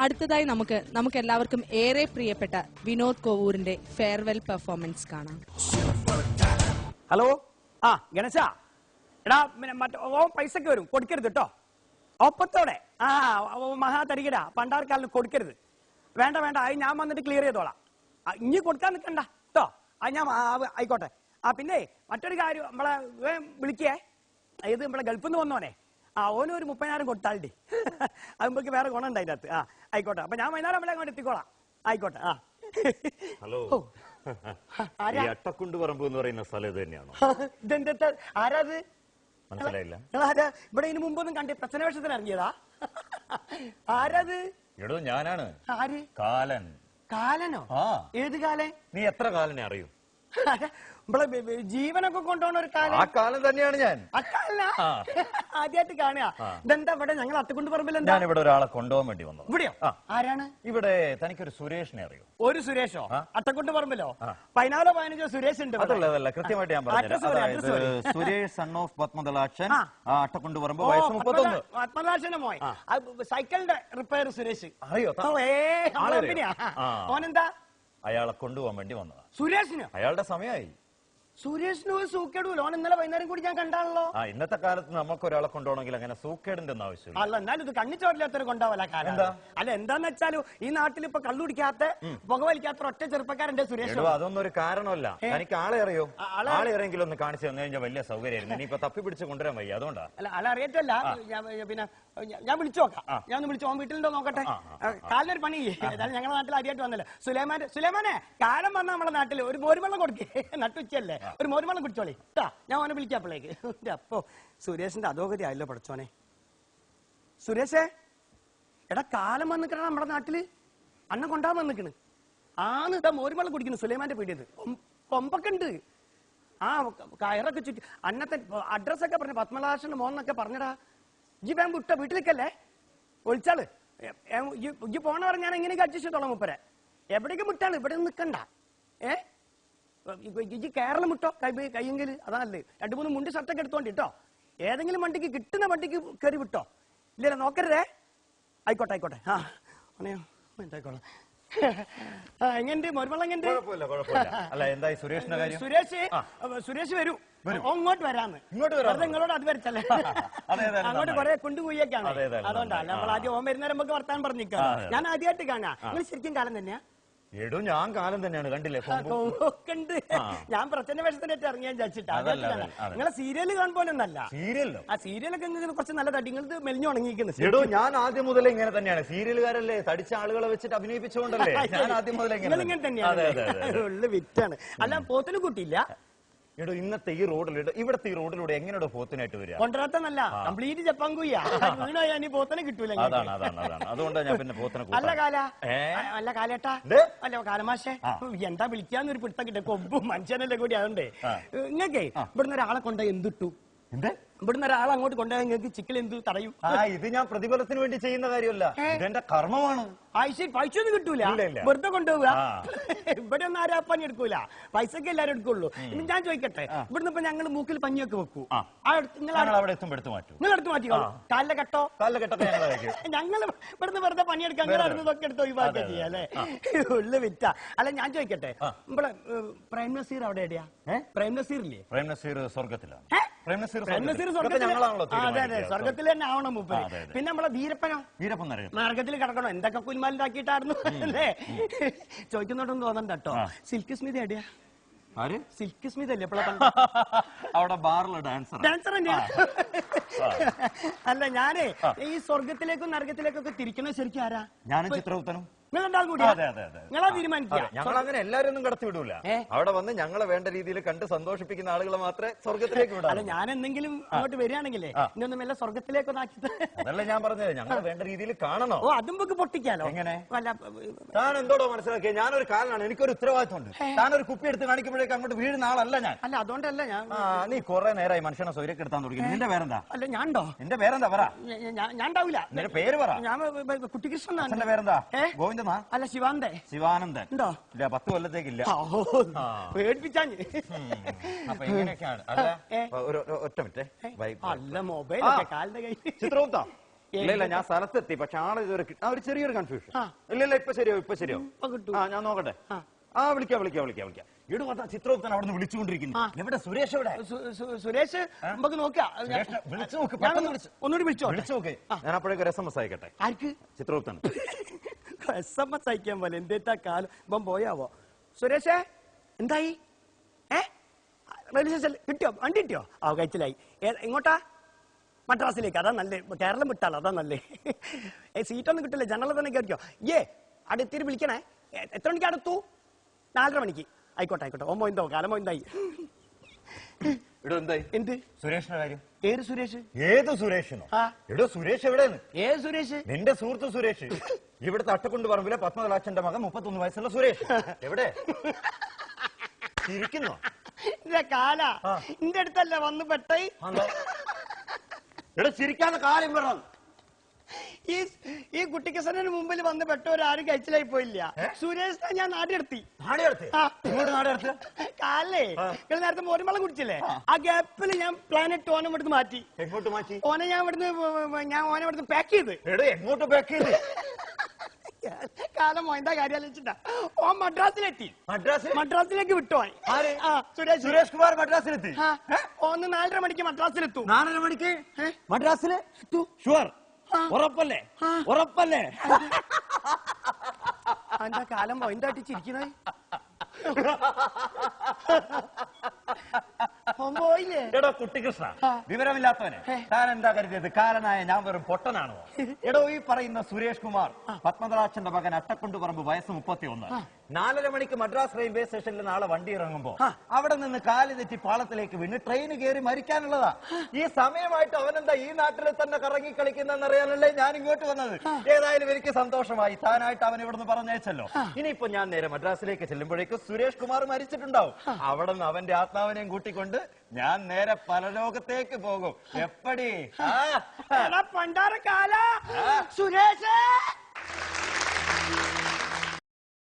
അടുത്തതായി നമുക്ക് എല്ലാവർക്കും ഏറെ പ്രിയപ്പെട്ട വിനോദ് കോവൂരിന്റെ ഫെയർവെൽ പെർഫോമൻസ് കാണാം. ഹലോ, ആ ഗണേശ, എടാ ഓ പൈസക്ക് വരും, കൊടുക്കരുത് കേട്ടോ. ഒപ്പത്തോടെ മഹാ തരികടാ, പണ്ടാർക്കാലിന് കൊടുക്കരുത്. വേണ്ട വേണ്ട, അത് ഞാൻ വന്നിട്ട് ക്ലിയർ ചെയ്തോളാം. ഇനി കൊടുക്കാൻ നിൽക്കണ്ട കേട്ടോ. അത് ഞാൻ ആയിക്കോട്ടെ. പിന്നെ മറ്റൊരു കാര്യം, നമ്മളെ വിളിക്കേ, ഇത് നമ്മളെ ഗൾഫിൽ നിന്ന് വന്നോനെ, ഓനും ഒരു 30,000 കൊടുത്താളുടെ. അത് നമുക്ക് വേറെ ഗുണം ഉണ്ട് അതിൻ്റെ അകത്ത്. ആയിക്കോട്ടെ. അപ്പൊ ഞാൻ വൈകുന്നേരം നമ്മളെ അങ്ങോട്ട് എത്തിക്കോളാം. ആയിക്കോട്ടെ. ഹലോ, അട്ടക്കുണ്ട് പറമ്പ് എന്ന് പറയുന്ന സ്ഥലം ഇത് തന്നെയാണോ? ഇതെന്താ, ആരാത്? മനസ്സിലായില്ല. ഇവിടെ ഇതിന് മുമ്പൊന്നും കണ്ടി പ്രശ്നവേഷത്തിന് ഇറങ്ങിയതാ? ആരത്? എടോ, ഞാനാണ്. ആര്? കാലൻ. കാലനോ? ഏത് കാലൻ? നീ എത്ര കാലനെ അറിയൂ? നമ്മളെ ജീവനൊക്കെ കൊണ്ടുപോണ ഒരു കാലം. ആ കാലം തന്നെയാണ് ഞാൻ. ആദ്യമായിട്ട് കാണുക. ഇതെന്താ ഇവിടെ ഞങ്ങൾ അത്തക്കുണ്ട് പറമ്പിൽ? ഞാൻ ഇവിടെ ഒരാളെ കൊണ്ടുപോകാൻ വേണ്ടി വന്നത്. ഇവിടെയോ? ആരാണ്? ഇവിടെ തനിക്കൊരു സുരേഷിനെ അറിയോ? ഒരു സുരേഷോ? അത്തക്കുണ്ട് പറമ്പിലോ? 14-15 സുരേഷ് ഉണ്ട്. അതല്ല, കൃത്യമായിട്ട് ഞാൻ പറഞ്ഞു. സുരേഷ് സൺ ഓഫ് പത്മദളാക്ഷൻ, അട്ടക്കുണ്ട് പറമ്പ്, വയസ്സ് 31. പത്മദളാക്ഷന്റെ മോൻ, സൈക്കിളിന്റെ റിപ്പയർ സുരേഷ്. അറിയോ? ഓനെന്താ? അയാളെ കൊണ്ടുപോകാൻ വേണ്ടി വന്നതാ. സുരേഷിന് അയാളുടെ സമയമായി. സുരേഷിന് ഒരു സൂക്കേടുല്ലോ? ഓൻ ഇന്നലെ വൈകുന്നേരം കൂടി ഞാൻ കണ്ടാണല്ലോ. ഇന്നത്തെ കാലത്ത് നമുക്ക് ഒരാളെ കൊണ്ടുപോകണമെങ്കിൽ അങ്ങനെ സൂക്കേടിന്റെ ഒന്നും ആവശ്യമില്ല. അല്ല, എന്നാലും ഇത് കണ്ണിച്ചോടില്ലാത്തൊരു കൊണ്ടാവല്ല കാലം. അല്ല, എന്താന്ന് വെച്ചാലും ഈ നാട്ടിൽ ഇപ്പൊ കള്ളുടിക്കാത്ത, പുകവലിക്കാത്ത ഒറ്റ ചെറുപ്പക്കാരന്റെ സുരേഷ്. അതൊന്നും ഒരു കാരണമല്ല. എനിക്ക് ആളെ അറിയോ? ആളെ അറിയെങ്കിലും ഒന്ന് കാണിച്ചു തന്നു കഴിഞ്ഞാൽ വലിയ സൗകര്യമായിരുന്നു. ഇനിയിപ്പോ തപ്പി പിടിച്ച് കൊണ്ടുവരാൻ വയ്യ, അതുകൊണ്ടാ. അല്ല, ആളെ അറിയത്തല്ല. പിന്നെ ഞാൻ വിളിച്ചു നോക്കാം. ഞാൻ ഒന്ന് വിളിച്ചു, ഓൻ വീട്ടിലുണ്ടോ നോക്കട്ടെ. കാലിനൊരു പണി. ഏതായാലും ഞങ്ങളുടെ നാട്ടിൽ ആദ്യമായിട്ട് വന്നല്ലോ. സുലൈമാനെ, കാലം വന്ന നമ്മുടെ നാട്ടിൽ ഒരു മോരുവെള്ളം കൊടുക്കേ, നട്ടുച്ചല്ലേ, ഒരു മോരുവെള്ളം കുടിച്ചോളി കേട്ടാ. ഞാൻ ഓനെ വിളിക്കാപ്പോഴേക്ക്. അപ്പൊ സുരേഷിന്റെ അധോഗതി ആയല്ലോ പഠിച്ചോനെ. സുരേഷേ, എടാ, കാലം വന്നിക്കണ നമ്മുടെ നാട്ടില്, അന്ന കൊണ്ടാന്ന് വന്നിക്കണ്. ഇതാ മോരുവെള്ളം കുടിക്കുന്നു സുലൈമാന്റെ പീടിയത്. കൊമ്പൊക്കെ ഉണ്ട്. കയറൊക്കെ ചുറ്റി. അന്നത്തെ അഡ്രസ്സൊക്കെ പറഞ്ഞു, പത്മനാഭന്റെ മോന്നൊക്കെ പറഞ്ഞടാ. ഇജ്ജ് വേം വിട്ട വീട്ടിലേക്കല്ലേ ഒളിച്ചാള്. ഇജ്ജ് പോണ പറഞ്ഞ ഞാൻ എങ്ങനെയൊക്കെ അഡ്ജസ്റ്റ് ചെയ്തോളാം മുപ്പരെ. എവിടേക്ക് വിട്ടാണ്, ഇവിടെ നിൽക്കണ്ട. ഇജ്ജ് കേരളം വിട്ടോ, കയ്യെങ്കിൽ അതാണല്ലേ. 2-3 മുണ്ട് ഷർട്ടൊക്കെ എടുത്തോണ്ടി കേട്ടോ. ഏതെങ്കിലും വണ്ടിക്ക്, കിട്ടുന്ന വണ്ടിക്ക് കയറി വിട്ടോ. ഇല്ല, നോക്കരുതേ. ആയിക്കോട്ടെ. ആയിക്കോട്ടെ. എങ്ങനെ മോരുവെള്ളം എങ്ങനെ? സുരേഷ് വരൂ, അങ്ങോട്ട് വരാന്ന്. നിങ്ങളോട് അത് വരച്ചല്ലേ, അങ്ങോട്ട് കൊറേ കൊണ്ടുപോയേക്കാണ്. അതുകൊണ്ടല്ല നമ്മൾ ആദ്യം ഓം വരുന്നേരം നമുക്ക് വർത്താൻ പറഞ്ഞിരിക്കാം. ഞാൻ ആദ്യമായിട്ട് കാണാ. നിങ്ങൾ ശരിക്കും കാലം തന്നെയാ? എടോ, ഞാൻ കാലം തന്നെയാണ്. കണ്ടില്ലേ? ഉണ്ട്. ഞാൻ പ്രച്ഛന്ന വേഷത്തിനായിട്ട് ഇറങ്ങിയാൻ വിചാരിച്ചിട്ടാ. നിങ്ങളെ സീരിയല് കാണുമ്പോലൊന്നല്ല. സീരിയലോ? ആ സീരിയലൊക്കെ കുറച്ച് നല്ല തടി. നിങ്ങൾ മെലിഞ്ഞു ഉണങ്ങിയിരിക്കുന്നത്. എടോ, ഞാൻ ആദ്യം മുതലേ ഇങ്ങനെ തന്നെയാണ്. സീരിയലുകാരല്ലേ, തടിച്ച ആളുകളെ വെച്ചിട്ട് അഭിനയിപ്പിച്ചുകൊണ്ടല്ലേ ഞാൻ ആദ്യം മുതലേ ഇങ്ങനെ തന്നെയാണ്. ഉള്ളു വിറ്റാണ്. അല്ല, പോത്തിന് കൂട്ടിയില്ല. എടോ, ഇന്നത്തെ ഈ റോഡിലൂടെ, ഇവിടത്തെ ഈ റോഡിലൂടെ എങ്ങനെയോ പോത്തിനായിട്ട് വരിക? കൊണ്ടുവരാത്തന്നല്ല, കംപ്ലീറ്റ് ജപ്പാൻ കുയ്യാ. വീണാ നീ പോത്തനെ കിട്ടൂല. അതാണ്. അതുകൊണ്ടാണ് ഞാൻ പിന്നെ പോത്തിനെ. അല്ല കാലേട്ടാ, അല്ല കാലമാശേ, എന്താ വിളിക്കാന്നൊരു പിടുത്തം കിട്ടും. കൊമ്പും മനുഷ്യനല്ലേ കൂടി. അതുകൊണ്ട് ഇങ്ങക്കേ ഇവിടുന്ന് ഒരാളെ കൊണ്ടുപോയി എന്തിട്ടു? ഇവിടുന്ന് ഒരാളെ അങ്ങോട്ട് കൊണ്ടുപോയി നിങ്ങൾക്ക് ചിക്കൽ എന്ത് തടയും? ഇത് ഞാൻ പ്രതിഫലത്തിന് വേണ്ടി ചെയ്യുന്ന കാര്യമല്ല, ഇതെന്റെ കർമ്മമാണ്. പൈസ ഒന്നും കിട്ടൂല, വെറുതെ കൊണ്ടുപോവുക. ഇവിടെ ഒന്നും ആരും പണി എടുക്കൂല, പൈസക്ക് എല്ലാരും എടുക്കുള്ളൂ. ഇനി ഞാൻ ചോദിക്കട്ടെ, ഇവിടുന്ന് ഇപ്പൊ ഞങ്ങൾ മൂക്കിൽ പഞ്ഞിയൊക്കെ വെക്കൂ, നിങ്ങൾ എടുത്തു മാറ്റിക്കോ. കാലിലെ കെട്ടോ? ഞങ്ങൾ ഇവിടുന്ന് വെറുതെ പണിയെടുക്കാൻ അടുത്തതൊക്കെ എടുത്ത് ഒഴിവാക്കുക ചെയ്യാല്ലേ. ഉള്ളു വിറ്റ. അല്ല, ഞാൻ ചോദിക്കട്ടെ, ഇവിടെ പ്രേം നസീർ അവിടെ എവിടെയാ? പ്രേം നസീർ ഇല്ലേ? പ്രേം നസീർ സ്വർഗത്തിലാണ്. സ്വർഗത്തിൽ തന്നെ ആവണം മൂപ്പര്. പിന്നെ നമ്മളെ വീരപ്പനോ? നരകത്തിൽ കിടക്കണോ? എന്തൊക്കെ കുൽമാലിണ്ടാക്കിയിട്ടായിരുന്നു അല്ലേ? ചോദിക്കുന്നോട്ടൊന്നും തോന്നണ്ട കേട്ടോ. സിൽക്ക് സ്മിത എവിടെയാ? സിൽക്ക് സ്മിത അല്ലേ അവിടെ ബാറിലെ ഡാൻസർ തന്നെയാ? അല്ല, ഞാനേ ഈ സ്വർഗത്തിലേക്കും നരകത്തിലേക്കൊക്കെ തിരിക്കണ ശരിക്കും ആരാ? ഞാനും ചിത്രഗുപ്തനും. നിങ്ങളാ തീരുമാനിക്കുക. ഞങ്ങൾ അങ്ങനെ എല്ലാരും ഒന്നും കടത്തി വിടൂല. അവിടെ വന്ന് ഞങ്ങളെ വേണ്ട രീതിയിൽ കണ്ട് സന്തോഷിപ്പിക്കുന്ന ആളുകളെ മാത്രമേ സ്വർഗത്തിലേക്ക് വിടാം. അല്ല, ഞാൻ എന്തെങ്കിലും അങ്ങോട്ട് വരികയാണെങ്കിലേ ഇന്നൊന്നും എല്ലാം സ്വർഗത്തിലേക്ക് ആക്കിട്ട്. അതല്ല ഞാൻ പറഞ്ഞത്, ഞങ്ങൾ വേണ്ട രീതിയിൽ കാണണോ? അതും നമുക്ക് പൊട്ടിക്കാലോ. എങ്ങനെ? താൻ എന്തോടോ മനസ്സിലാക്കിയ? ഞാനൊരു കാലനാണ്, എനിക്കൊരു ഉത്തരവാദിത്വമുണ്ട്. താനൊരു കുപ്പി എടുത്ത് കാണിക്കുമ്പോഴേക്ക് അങ്ങോട്ട് വീഴുന്ന ആളല്ല ഞാൻ. അല്ല, അതുകൊണ്ടല്ല ഞാൻ. നീ കുറെ നേരമായി മനുഷ്യനെ സൗകര്യം എടുത്താൻ തുടങ്ങി. നിന്റെ പേരെന്താ? അല്ല, ഞാനുണ്ടോ? നിന്റെ പേരെന്താ? പറ. ഞാൻ ഉണ്ടാവില്ല. നിന്റെ പേര് പറ. ഞാൻ കുട്ടികൃഷ്ണൻ. എന്റെ പേരെന്താ? അല്ല, ശിവാനന്ദൻ. ഉണ്ടോ? 10 കൊല്ലത്തേക്കില്ല. പേടിപ്പിച്ചാഞ്ഞ്. അപ്പൊ ഇങ്ങനെയൊക്കെയാണ്. ഒറ്റ മിനിറ്റ്. അല്ല, മൊബൈലൊക്കെ കാലിന്റെ കയ്യിൽ. ചിത്രഗുപ്ത, ഇല്ല ഞാൻ സ്ഥലത്തെത്തി പക്ഷെ ആളെ ഇതുവരെ ഒരു ചെറിയൊരു കൺഫ്യൂഷൻ. ഇല്ല ഇപ്പൊ ശരിയോ ഞാൻ നോക്കട്ടെ. വിളിക്കാം ഇവിടെ വന്നാ ചിത്രഗുപ്തൻ അവിടെ നിന്ന് വിളിച്ചുകൊണ്ടിരിക്കുന്നു. എവിടെ സുരേഷ്? എവിടെ സുരേഷ്? നമുക്ക് നോക്കാം. ഒന്നുകൂടി വിളിച്ചു നോക്കേ. ഞാൻ അപ്പോഴേക്കും ഒരു SMS അയക്കട്ടെ. ആർക്ക്? ചിത്രഗുപ്തൻ. SMS അയക്കാൻ പോലെ എന്തേറ്റാ കാലം. ഇപ്പം പോയാവോ? സുരേഷേ എന്തായി? റെയിൽവേ സ്റ്റേഷൻ കിട്ടിയോ? വണ്ടി കിട്ടിയോ? കഴിച്ചിലായി. എങ്ങോട്ടാ? മദ്രാസിലേക്ക്. അതാ നല്ലേ. കേരളം വിട്ടാലോ? അതാ നല്ലേ. സീറ്റൊന്നും കിട്ടില്ല. ജനറൽ തന്നെ കയറിക്കോ. അടുത്തിരി വിളിക്കണേ. എത്ര മണിക്ക് അടുത്തു? 4:30 മണിക്ക്. ആയിക്കോട്ടെ. ഓ മോയിന്തോ കാലം മോയിന്തായി. എന്ത് സുരേഷിന്റെ കാര്യം? ഏത് സുരേഷ്? ഏത് സുരേഷിനോ? എടോ സുരേഷ് എവിടെയാണ്? ഏത് സുരേഷ്? നിന്റെ സുഹൃത്ത് സുരേഷ്. ഇവിടുത്തെ അട്ടക്കുണ്ട് പറമ്പിലെ പത്മനാഭന്റെ മകൻ 31 വയസ്സുള്ള സുരേഷ്. എവിടെ ഇരിക്കുന്നോ? കാല എന്റെ അടുത്തല്ല വന്ന് പെട്ടേ. എടാ ചിരിക്കാതെ കാര്യം പറ. ഈ കുട്ടിക്കസറിന് മുമ്പിൽ വന്ന് പെട്ടവരാരും കഴിച്ചിലായി പോയില്ല. സുരേഷ് ഞാൻ നാടിയെടുത്തി. കാലേ നിങ്ങൾ നേരത്തെ മോരുമ്പളം കുടിച്ചില്ലേ? ആ ഗ്യാപ്പിൽ ഞാൻ പ്ലാനറ്റ് ഓനെ ഇവിടുന്ന് മാറ്റി. എങ്ങോട്ട് മാറ്റി? ഓനെ ഞാൻ ഇവിടുന്ന് പാക്ക് ചെയ്ത്. എങ്ങോട്ട് പാക്ക് ചെയ്ത്? കാലം എന്താ കാര്യം ആലോചിച്ചിട്ടാ. ഓൻ മദ്രാസിലെത്തി. മദ്രാസിലേക്ക് വിട്ടോ? സുരേഷ് കുമാർ മദ്രാസിലെത്തി. ഒന്ന് 4:30 മണിക്ക് മദ്രാസിലെത്തു. 4:30 മണിക്ക് മദ്രാസിലെത്തു? ഷുവർ? ഉറപ്പല്ലേ? എന്താ കാലം എന്തായിട്ട് ചിരിക്കണേ? പോയില്ലേ? എടോ കുട്ടികൃഷ്ണ, വിവരമില്ലാത്തവനെ താൻ എന്താ കരുതിയത്? കാലനായ ഞാൻ വെറും പൊട്ടനാണോ? എടോ ഈ പറയുന്ന സുരേഷ് കുമാർ പത്മനാഭന്റെ മകൻ അട്ടക്കുണ്ട് പറമ്പ്, വയസ്സ് 31. 4:30 മണിക്ക് മദ്രാസ് റെയിൽവേ സ്റ്റേഷനിൽ നാളെ വണ്ടി ഇറങ്ങുമ്പോ അവിടെ നിന്ന് കാല് തെറ്റി പാളത്തിലേക്ക് വീണ് ട്രെയിൻ കയറി മരിക്കാനുള്ളതാ. ഈ സമയമായിട്ട് അവനെന്താ ഈ നാട്ടിൽ തന്നെ കറങ്ങി കളിക്കുന്നറിയാനല്ലേ ഞാൻ ഇങ്ങോട്ട് വന്നത്. ഏതായാലും എനിക്ക് സന്തോഷമായി. താനായിട്ട് അവൻ ഇവിടുന്ന് പറഞ്ഞയച്ചല്ലോ. ഇനിയിപ്പോ ഞാൻ നേരെ മദ്രാസിലേക്ക് ചെല്ലുമ്പോഴേക്കും സുരേഷ് കുമാർ മരിച്ചിട്ടുണ്ടാവും. അവിടെ നിന്ന് അവന്റെ ആത്മാവിനെയും കൂട്ടിക്കൊണ്ട് ഞാൻ നേരെ പരലോകത്തേക്ക് പോകും. എപ്പടി പണ്ടാര കാല സുരേഷ്.